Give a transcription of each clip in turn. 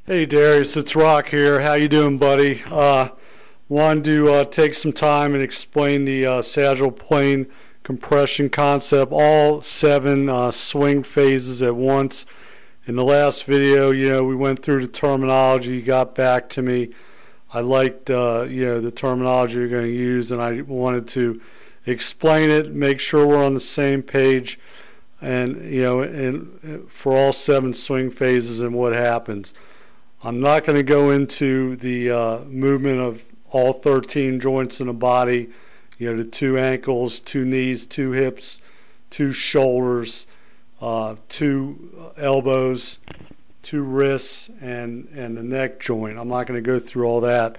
Hey Darius, it's Rock here. How you doing, buddy? Wanted to take some time and explain the sagittal plane compression concept, all 7 swing phases at once. In the last video, we went through the terminology. You got back to me. I liked, the terminology you're going to use, and I wanted to explain it, make sure we're on the same page, and and for all 7 swing phases and what happens. I'm not going to go into the movement of all 13 joints in the body, the 2 ankles, 2 knees, 2 hips, 2 shoulders, 2 elbows, 2 wrists, and the neck joint. I'm not going to go through all that,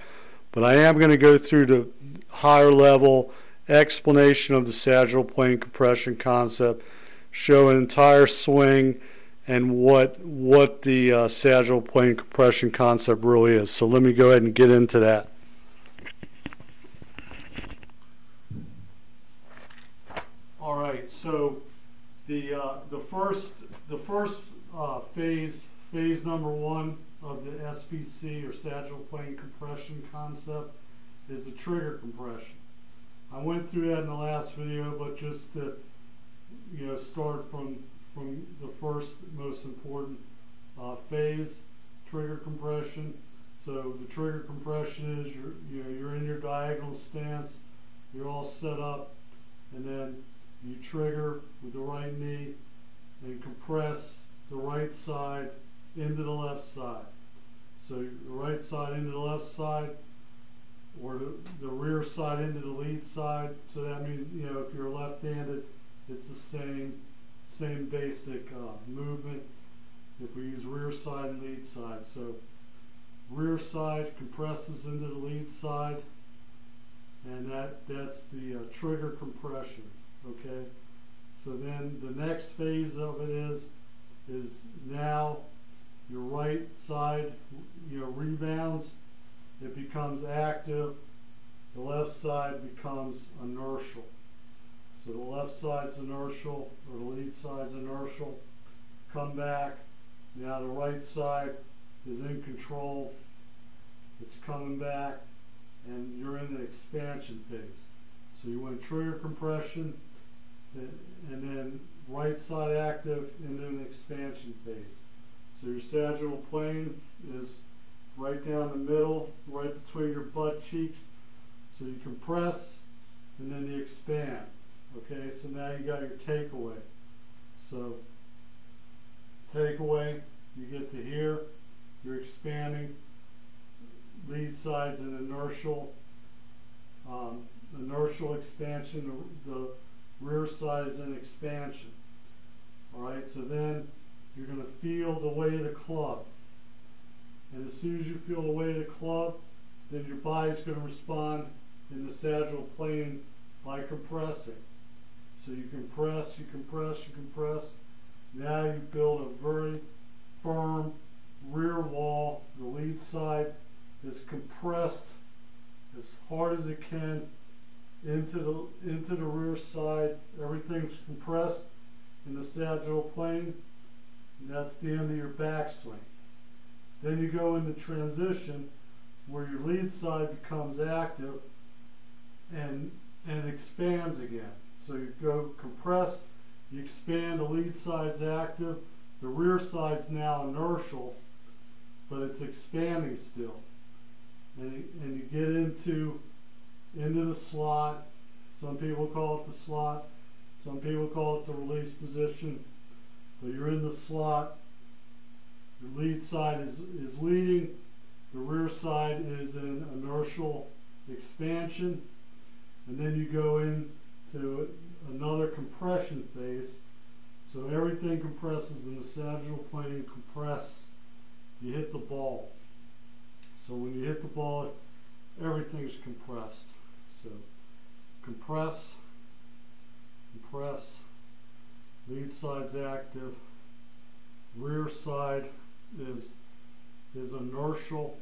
but I am going to go through the higher level explanation of the sagittal plane compression concept, show an entire swing, and what the sagittal plane compression concept really is. So let me go ahead and get into that. All right. So the first phase number 1 of the SPC, or sagittal plane compression concept, is the trigger compression. I went through that in the last video, but just to start from the first most important phase, trigger compression. So the trigger compression is you're in your diagonal stance, you're all set up, and then you trigger with the right knee and compress the right side into the left side. So the right side into the left side, or the rear side into the lead side. So that means if you're left-handed, it's the same basic movement if we use rear side and lead side. So rear side compresses into the lead side, and that's the trigger compression. Okay, so then the next phase of it is now your right side rebounds, it becomes active, the left side becomes inertial. So the left side's inertial, or the lead side's inertial. Come back. Now the right side is in control. It's coming back, and you're in the expansion phase. So you went trigger compression, and then right side active into an expansion phase. So your sagittal plane is right down the middle, right between your butt cheeks. So you compress, and then you expand. Okay, so now you got your takeaway. So takeaway, you get to here, you're expanding. Lead side's an inertial expansion. The rear side is an expansion. All right, so then you're going to feel the weight of the club, and as soon as you feel the weight of the club, then your body's going to respond in the sagittal plane by compressing. So you compress, you compress, you compress. Now you build a very firm rear wall. The lead side is compressed as hard as it can into the rear side. Everything's compressed in the sagittal plane, and that's the end of your backswing. Then you go into transition, where your lead side becomes active and expands again. So you go compress, you expand, the lead side's active, the rear side's now inertial, but it's expanding still. And you get into the slot. Some people call it the slot, some people call it the release position, but you're in the slot. The lead side is leading, the rear side is in inertial expansion, and then you go into another compression phase. So everything compresses in the sagittal plane. Compress, you hit the ball. So when you hit the ball, everything's compressed. So compress, compress, lead side's active, rear side is inertial.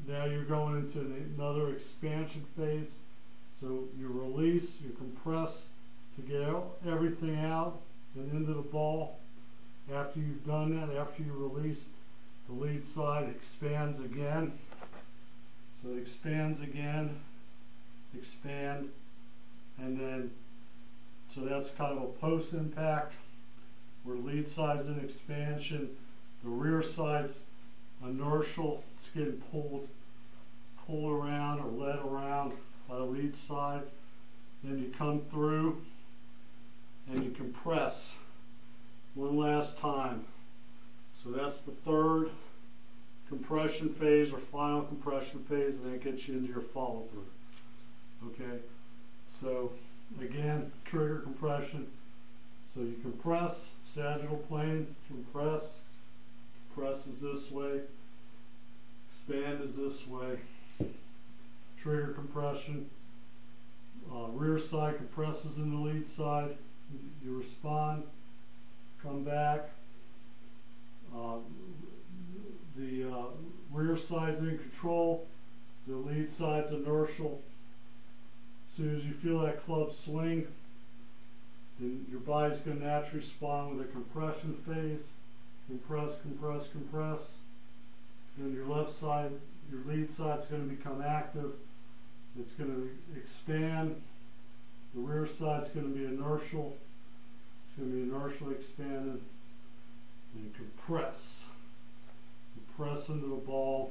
Now you're going into another expansion phase. So you release, you compress to get everything out and into the ball. After you've done that, after you release, the lead side expands again. So it expands again, expand, and then, so that's kind of a post-impact where lead side's in expansion, the rear side's inertial, it's getting pulled around or led around by the lead side. Then you come through and you compress one last time. So that's the third compression phase or final compression phase, and that gets you into your follow through. Okay, so again, trigger compression. So you compress, sagittal plane, compress is this way, expand is this way, trigger compression, rear side compresses in the lead side, you respond, come back, the rear side's in control, the lead side's inertial. As soon as you feel that club swing, then your body's going to naturally respond with a compression phase. Compress, compress, compress. Then your left side, your lead side's going to become active. It's going to expand. The rear side's going to be inertial. It's going to be inertially expanded. And compress. Press into the ball,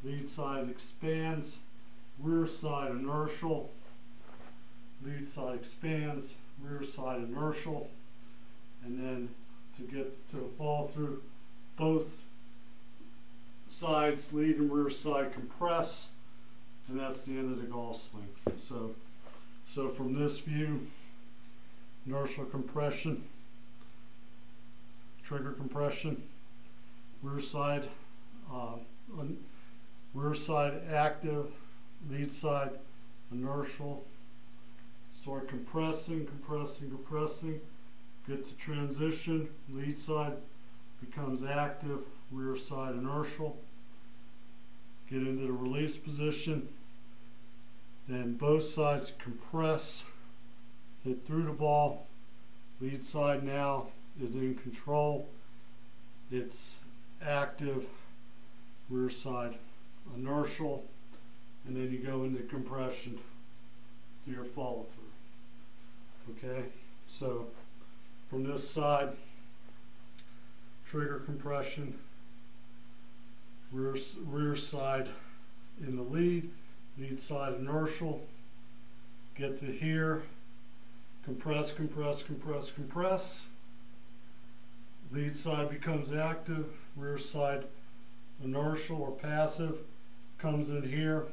lead side expands, rear side inertial, lead side expands, rear side inertial, and then to get to a follow through, both sides, lead and rear side compress, and that's the end of the golf swing. So from this view, inertial compression, trigger compression, rear side active, lead side inertial. Start compressing, compressing, compressing. Get to transition, lead side becomes active, rear side inertial. Get into the release position. Then both sides compress, hit through the ball. Lead side now is in control. It's active, rear side inertial, and then you go into compression to your follow through. Okay, so from this side, trigger compression, rear side in the lead side inertial, get to here, compress, compress, compress, compress. Lead side becomes active, rear side inertial or passive, comes in here,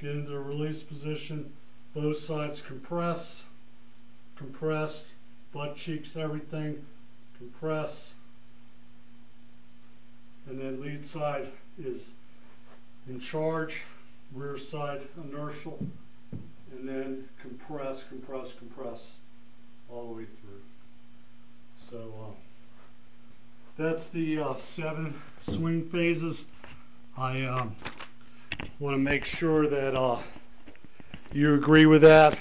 get into the release position, both sides compress, compress, butt cheeks, everything, compress, and then lead side is in charge, rear side inertial, and then compress, compress, compress all the way through. So that's the 7 swing phases. I want to make sure that you agree with that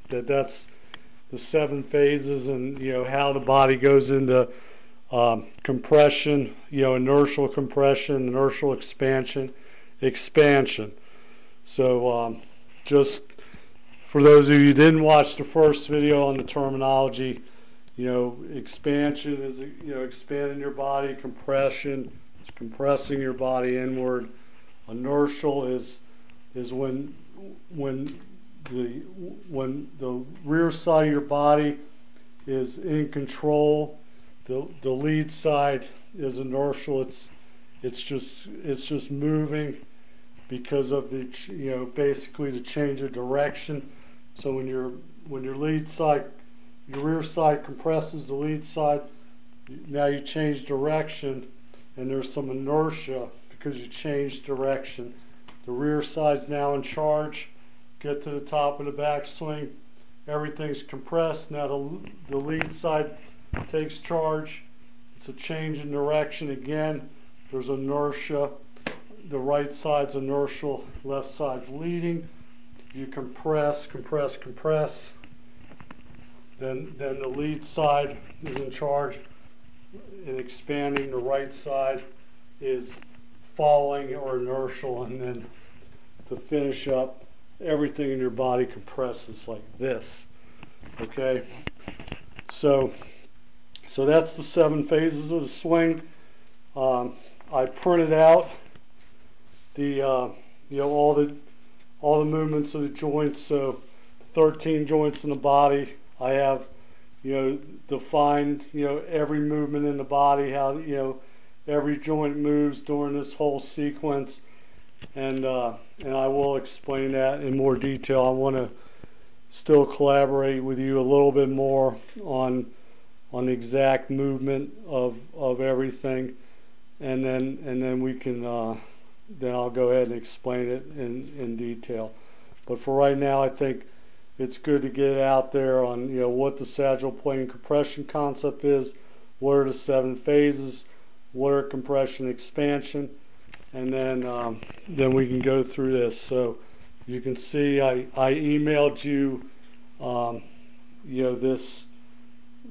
that's the 7 phases, and how the body goes into compression, inertial compression, inertial expansion, expansion. So just for those of you who didn't watch the first video on the terminology, expansion is expanding your body, compression is compressing your body inward. Inertial is when the rear side of your body is in control. The lead side is inertial. It's just moving because of the basically the change of direction. So when your lead side, your rear side compresses the lead side, now you change direction, and there's some inertia because you changed direction. The rear side's now in charge. Get to the top of the backswing, everything's compressed. Now the lead side takes charge. It's a change in direction again. There's inertia. The right side's inertial, left side's leading. You compress, compress, compress. Then the lead side is in charge. and expanding. The right side is falling or inertial, and then to finish up, everything in your body compresses like this. Okay, so that's the 7 phases of the swing. I printed out the all the movements of the joints. So 13 joints in the body. I have defined every movement in the body, how every joint moves during this whole sequence, and I will explain that in more detail. I want to still collaborate with you a little bit more on the exact movement of everything, and then we can then I'll go ahead and explain it in detail. But for right now, I think it's good to get out there on what the sagittal plane compression concept is, what are the 7 phases, what are compression, expansion, and then we can go through this. So you can see I emailed you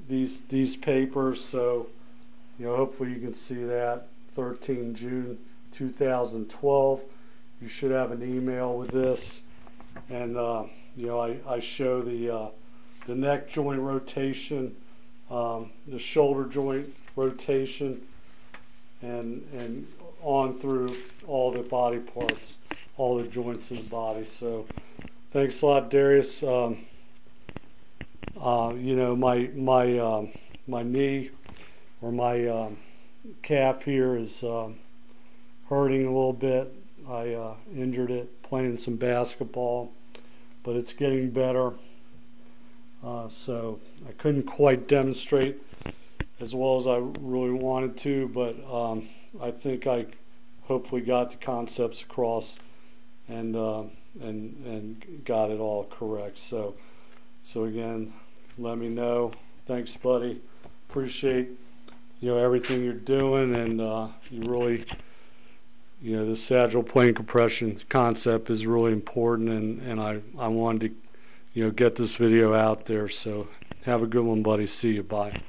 these papers, so hopefully you can see that. 13 June 2012. You should have an email with this, and I show the neck joint rotation, the shoulder joint rotation, and on through all the body parts, all the joints in the body. So thanks a lot, Darius. My knee or my calf here is hurting a little bit. I injured it playing some basketball, but it's getting better. So I couldn't quite demonstrate as well as I really wanted to, but I think I hopefully got the concepts across and got it all correct. So again, let me know. Thanks, buddy. Appreciate everything you're doing, and you really the sagittal plane compression concept is really important, and I wanted to get this video out there. So have a good one, buddy. See you. Bye.